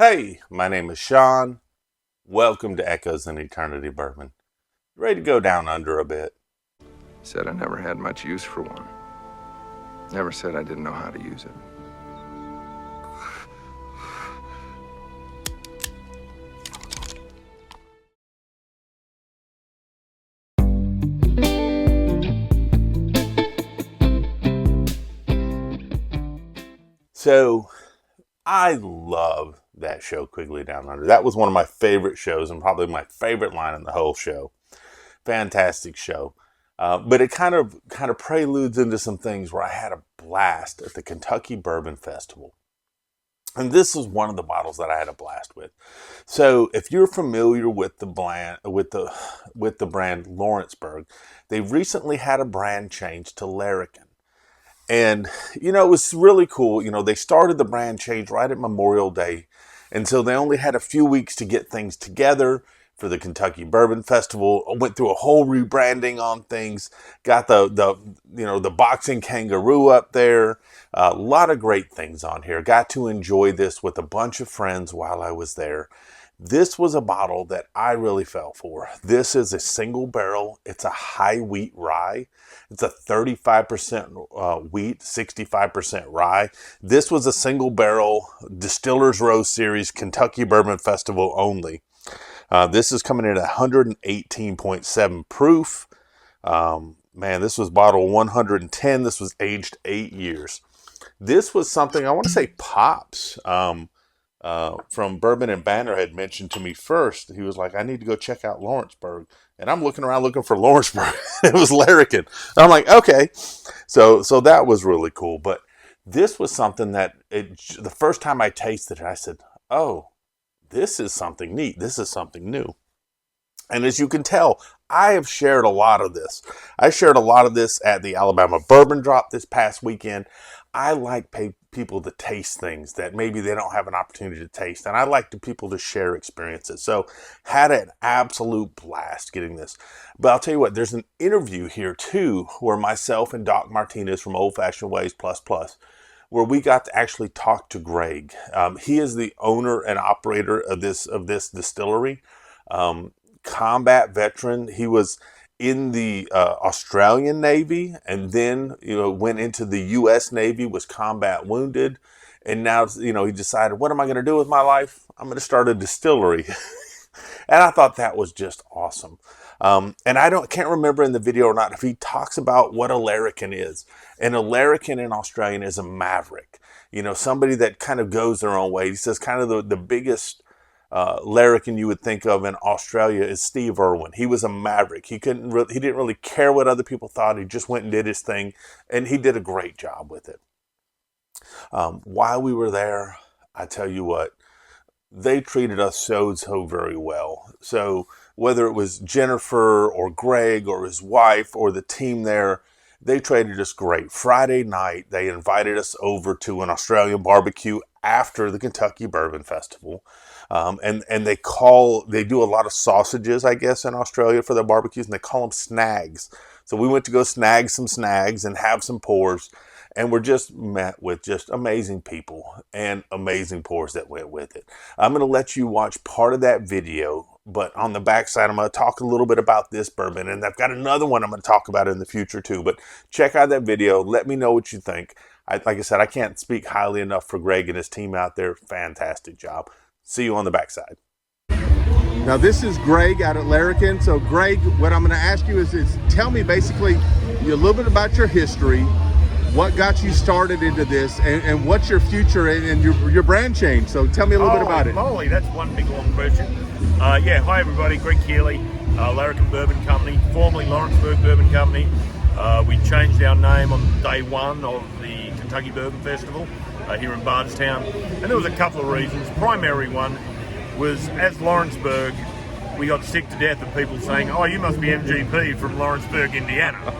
Hey, my name is Sean. Welcome to Echoes in Eternity Bourbon. Ready to go down under a bit? Said I never had much use for one. Never said I didn't know how to use it. So, I love that show, Quigley Down Under. That was one of my favorite shows and probably my favorite line in the whole show. Fantastic show. But it kind of preludes into some things where I had a blast at the Kentucky Bourbon Festival. And this is one of the bottles that I had a blast with. So if you're familiar with the brand Lawrenceburg, they recently had a brand change to Larrikin. And, it was really cool. They started the brand change right at Memorial Day. And so they only had a few weeks to get things together for the Kentucky Bourbon Festival. I went through a whole rebranding on things. Got the boxing kangaroo up there. A lot of great things on here. Got to enjoy this with a bunch of friends while I was there. This was a bottle that I really fell for. This is a single barrel. It's a high wheat rye. It's a 35% wheat, 65% rye. This was a single barrel Distillers Row Series Kentucky Bourbon Festival only. This is coming in at 118.7 proof. This was bottle 110. This was aged 8 years. This was something I want to say Pops from Bourbon and Banner had mentioned to me first. He was like, I need to go check out Lawrenceburg. And I'm looking around looking for Lawrenceburg. It was Larrikin. And I'm like, okay. So that was really cool. But this was something that the first time I tasted it, I said, oh, this is something neat. This is something new. And as you can tell, I have shared a lot of this. I shared a lot of this at the Alabama Bourbon Drop this past weekend. I like people to taste things that maybe they don't have an opportunity to taste. And I like people to share experiences. So had an absolute blast getting this. But I'll tell you what, there's an interview here too, where myself and Doc Martinez from Old Fashioned Ways Plus Plus, where we got to actually talk to Greg. He is the owner and operator of this distillery. Combat veteran. He was in the Australian Navy and then went into the U.S. Navy, was combat wounded, and now he decided, what am I going to do with my life? I'm going to start a distillery. And I thought that was just awesome. And can't remember in the video or not if he talks about what a larrikin is. And a larrikin in Australian is a maverick. Somebody that kind of goes their own way. He says kind of the biggest larrikin you would think of in Australia is Steve Irwin. He was a maverick. He didn't really care what other people thought. He just went and did his thing, and he did a great job with it. While we were there, I tell you what, they treated us so very well. So whether it was Jennifer or Greg or his wife or the team there, they treated us great. Friday night, they invited us over to an Australian barbecue after the Kentucky Bourbon Festival. And they do a lot of sausages, I guess, in Australia for their barbecues, and they call them snags. So we went to go snag some snags and have some pours, and we're just met with just amazing people and amazing pours that went with it. I'm going to let you watch part of that video, but on the backside, I'm going to talk a little bit about this bourbon, and I've got another one I'm going to talk about in the future too. But check out that video. Let me know what you think. Like I said, I can't speak highly enough for Greg and his team out there. Fantastic job. See you on the backside. Now this is Greg out at Larrikin. So Greg, what I'm going to ask you is tell me basically a little bit about your history, what got you started into this, and what's your future and your brand change. So tell me a little bit about it. Holy, that's one big long question. Hi everybody, Greg Keeley, Larrikin Bourbon Company, formerly Lawrenceburg Bourbon Company. We changed our name on day one of the Kentucky Bourbon Festival here in Bardstown, and there was a couple of reasons. Primary one was, as Lawrenceburg, we got sick to death of people saying, oh, you must be MGP from Lawrenceburg, Indiana.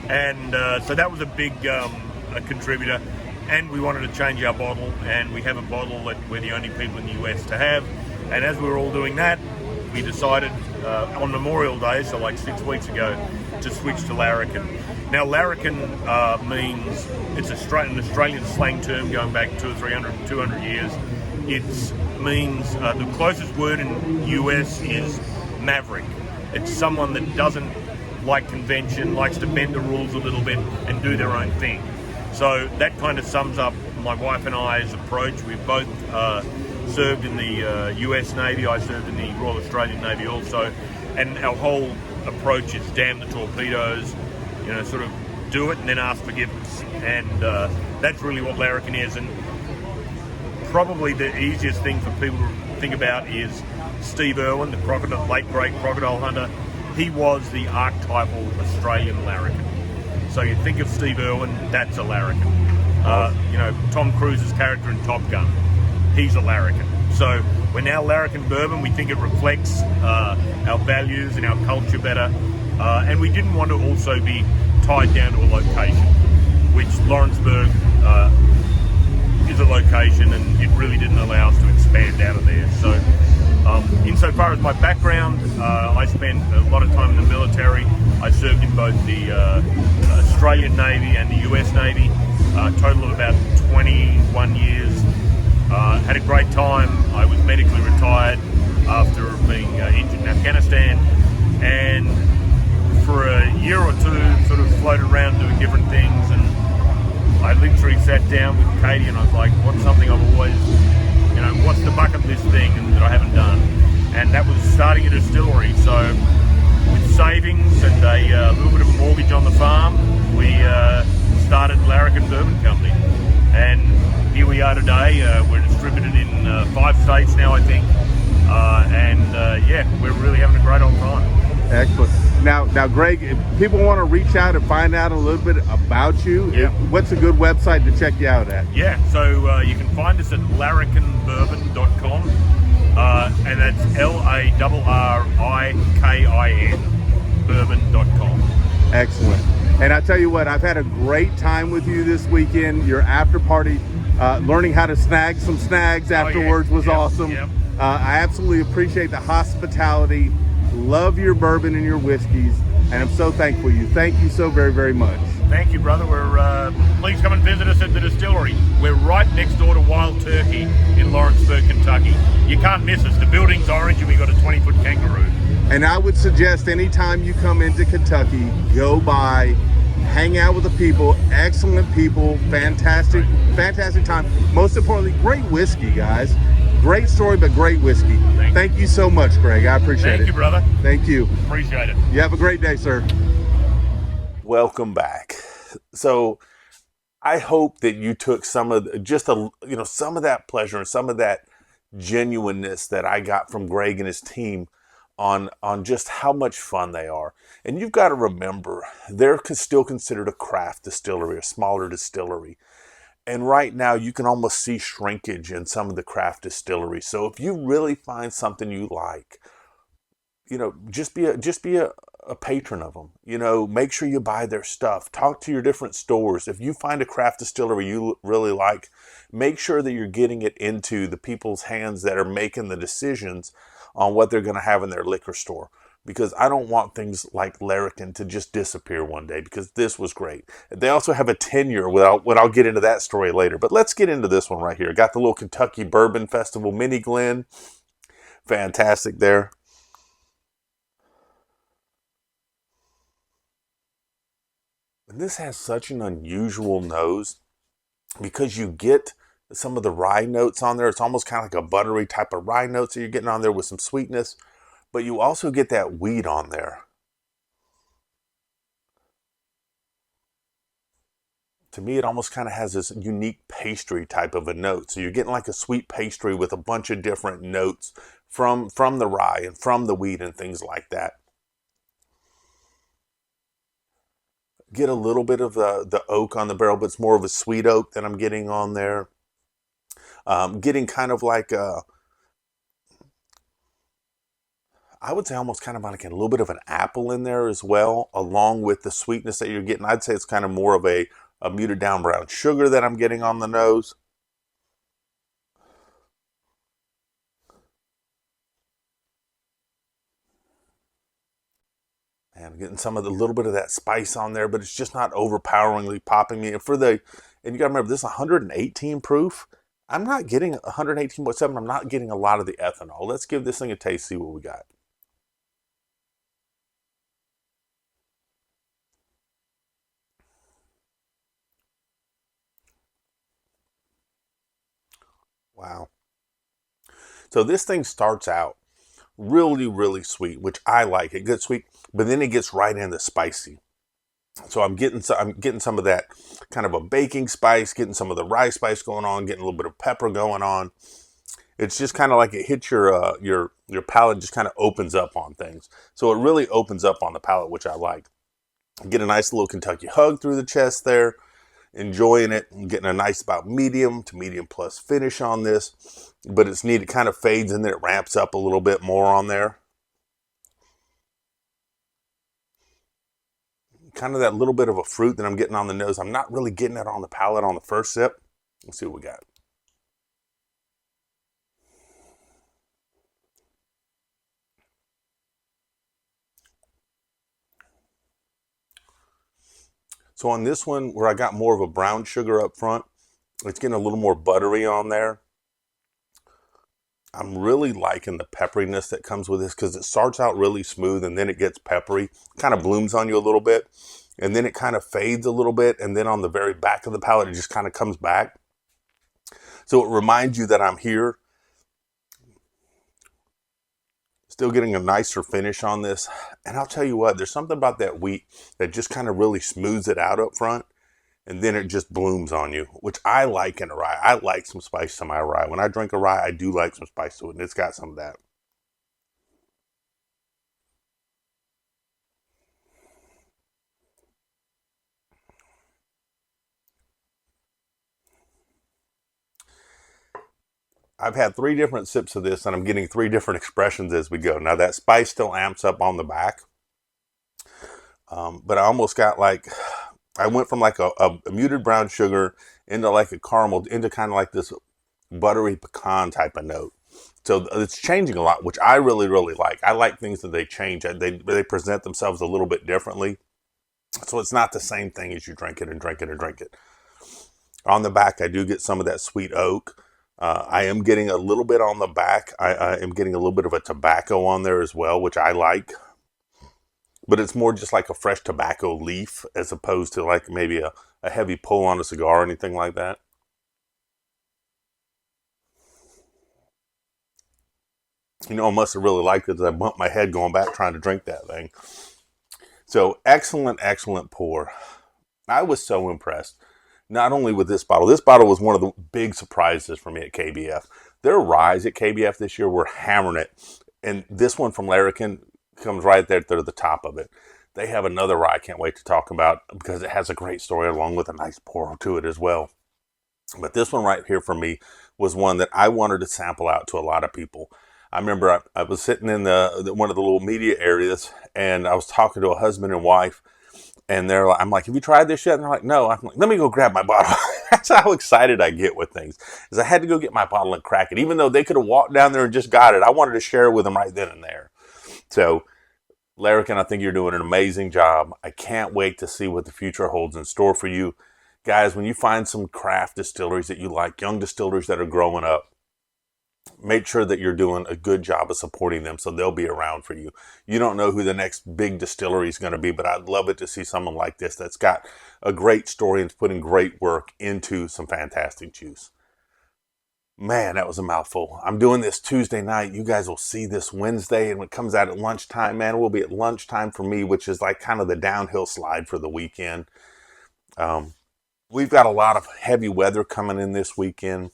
And so that was a big contributor, and we wanted to change our bottle, and we have a bottle that we're the only people in the US to have. And as we were all doing that, we decided on Memorial Day, so like 6 weeks ago, to switch to Larrikin. Now, Larrikin means, it's an Australian slang term going back 200 years. It means, the closest word in US is maverick. It's someone that doesn't like convention, likes to bend the rules a little bit and do their own thing. So that kind of sums up my wife and I's approach. We've both served in the US Navy. I served in the Royal Australian Navy also. And our whole approach is damn the torpedoes, sort of do it and then ask forgiveness. And that's really what Larrikin is. And probably the easiest thing for people to think about is Steve Irwin, the late great crocodile hunter. He was the archetypal Australian Larrikin. So you think of Steve Irwin, that's a Larrikin. Tom Cruise's character in Top Gun, he's a Larrikin. So we're now Larrikin Bourbon. We think it reflects our values and our culture better. And we didn't want to also be tied down to a location, which Lawrenceburg is a location, and it really didn't allow us to expand out of there. So insofar as my background, I spent a lot of time in the military. I served in both the Australian Navy and the US Navy, a total of about 21 years. Had a great time. I was medically retired after being injured in Afghanistan, and for a year or two sort of floated around doing different things, and I literally sat down with Katie and I was like, what's something I've always, what's the bucket list thing that I haven't done? And that was starting a distillery. So with savings and a little bit of a mortgage on the farm, we started Larrikin Bourbon Company. And here we are today. We're distributed in 5 states now, I think. We're really having a great old time. Excellent. Now, Greg, if people want to reach out and find out a little bit about you, what's a good website to check you out at? Yeah, so you can find us at larrikinbourbon.com, and that's LARRIKIN bourbon.com. Excellent. And I tell you what, I've had a great time with you this weekend. Your after party, learning how to snag some snags afterwards was awesome. Yep. I absolutely appreciate the hospitality. Love your bourbon and your whiskeys, and I'm so thankful you. Thank you so very, very much. Thank you, brother. Please come and visit us at the distillery. We're right next door to Wild Turkey in Lawrenceburg, Kentucky. You can't miss us. The building's orange and we got a 20-foot kangaroo. And I would suggest anytime you come into Kentucky, go by, hang out with the people, excellent people, fantastic time. Most importantly, great whiskey, guys. Great story, but great whiskey. Thank you so much, Greg. I appreciate it. Thank you, brother. Thank you. Appreciate it. You have a great day, sir. Welcome back. So I hope that you took some of some of that pleasure and some of that genuineness that I got from Greg and his team on just how much fun they are. And you've got to remember, they're still considered a craft distillery, a smaller distillery. And right now you can almost see shrinkage in some of the craft distilleries. So if you really find something you like, just be a patron of them. Make sure you buy their stuff. Talk to your different stores. If you find a craft distillery you really like, make sure that you're getting it into the people's hands that are making the decisions on what they're going to have in their liquor store. Because I don't want things like Larrikin to just disappear one day, because this was great. They also have a tenure, I'll get into that story later. But let's get into this one right here. Got the little Kentucky Bourbon Festival Mini Glen. Fantastic there. And this has such an unusual nose because you get some of the rye notes on there. It's almost kind of like a buttery type of rye notes that you're getting on there with some sweetness. But you also get that wheat on there. To me, it almost kind of has this unique pastry type of a note. So you're getting like a sweet pastry with a bunch of different notes from the rye and from the wheat and things like that. Get a little bit of the oak on the barrel, but it's more of a sweet oak that I'm getting on there. Getting kind of like I would say almost kind of like a little bit of an apple in there as well, along with the sweetness that you're getting. I'd say it's kind of more of a muted down brown sugar that I'm getting on the nose. And getting some of the little bit of that spice on there, but it's just not overpoweringly popping me. And you gotta remember, this is 118 proof. I'm not getting 118.7. I'm not getting a lot of the ethanol. Let's give this thing a taste, see what we got. Wow. So this thing starts out really, really sweet, which I like. It gets sweet, but then it gets right into spicy. So I'm getting some of that kind of a baking spice, getting some of the rye spice going on, getting a little bit of pepper going on. It's just kind of like it hits your palate, just kind of opens up on things. So it really opens up on the palate, which I like. Get a nice little Kentucky hug through the chest there. Enjoying it and getting a nice about medium to medium plus finish on this, but it's neat. It kind of fades and then it ramps up a little bit more on there. Kind of that little bit of a fruit that I'm getting on the nose. I'm not really getting it on the palate on the first sip. Let's see what we got. So on this one, where I got more of a brown sugar up front, it's getting a little more buttery on there. I'm really liking the pepperiness that comes with this because it starts out really smooth and then it gets peppery, kind of blooms on you a little bit, and then it kind of fades a little bit, and then on the very back of the palate, it just kind of comes back. So it reminds you that I'm here. Still getting a nicer finish on this. And I'll tell you what, there's something about that wheat that just kind of really smooths it out up front. And then it just blooms on you, which I like in a rye. I like some spice to my rye. When I drink a rye, I do like some spice to it, and it's got some of that. I've had 3 different sips of this, and I'm getting 3 different expressions as we go. Now, that spice still amps up on the back, but I almost got like, I went from like a muted brown sugar into like a caramel, into kind of like this buttery pecan type of note. So it's changing a lot, which I really, really like. I like things that they change. They present themselves a little bit differently. So it's not the same thing as you drink it and drink it and drink it. On the back, I do get some of that sweet oak. I am getting a little bit on the back. I am getting a little bit of a tobacco on there as well, which I like. But it's more just like a fresh tobacco leaf as opposed to like maybe a heavy pull on a cigar or anything like that. You know, I must have really liked it as I bumped my head going back trying to drink that thing. So excellent, excellent pour. I was so impressed. Not only with this bottle was one of the big surprises for me at KBF. Their ryes at KBF this year were hammering it. And this one from Larrikin comes right there to the top of it. They have another rye I can't wait to talk about because it has a great story along with a nice pour to it as well. But this one right here for me was one that I wanted to sample out to a lot of people. I remember I was sitting in one of the little media areas, and I was talking to a husband and wife, and I'm like, have you tried this yet? And they're like, no. I'm like, let me go grab my bottle. That's how excited I get with things, is I had to go get my bottle and crack it. Even though they could have walked down there and just got it, I wanted to share it with them right then and there. So, Larrikin, I think you're doing an amazing job. I can't wait to see what the future holds in store for you. Guys, when you find some craft distilleries that you like, young distilleries that are growing up, make sure that you're doing a good job of supporting them so they'll be around for you. You don't know who the next big distillery is going to be, but I'd love it to see someone like this that's got a great story and putting great work into some fantastic juice. Man, that was a mouthful. I'm doing this Tuesday night. You guys will see this Wednesday, and when it comes out at lunchtime, man, it will be at lunchtime for me, which is like kind of the downhill slide for the weekend. We've got a lot of heavy weather coming in this weekend.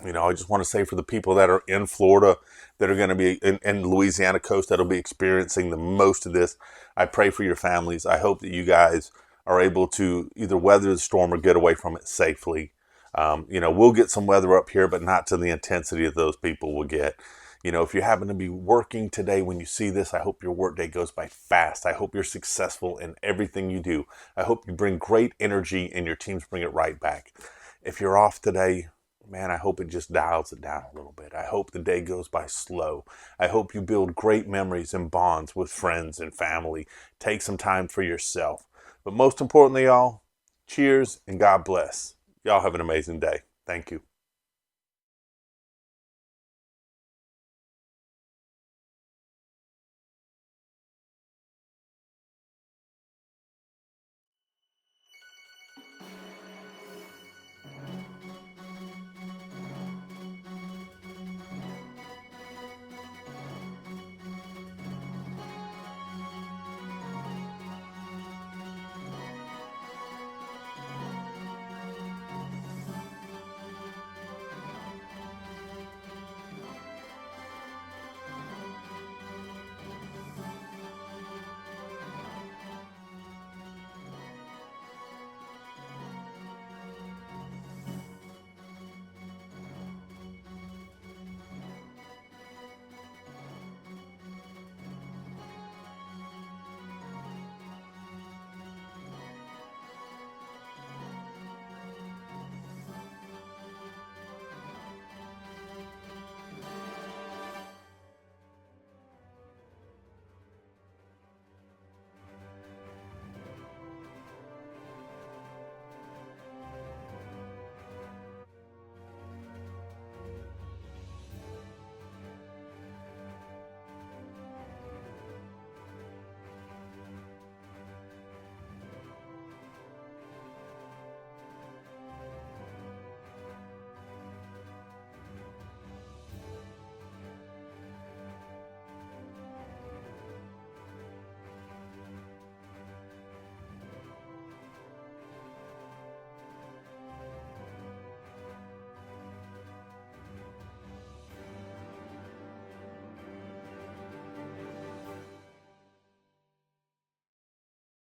You know, I just want to say for the people that are in Florida, that are going to be in Louisiana coast, that'll be experiencing the most of this, I pray for your families. I hope that you guys are able to either weather the storm or get away from it safely. You know, we'll get some weather up here, but not to the intensity that those people will get. You know, if you happen to be working today when you see this, I hope your workday goes by fast. I hope you're successful in everything you do. I hope you bring great energy and your teams bring it right back. If you're off today, man, I hope it just dials it down a little bit. I hope the day goes by slow. I hope you build great memories and bonds with friends and family. Take some time for yourself. But most importantly, y'all, cheers and God bless. Y'all have an amazing day. Thank you.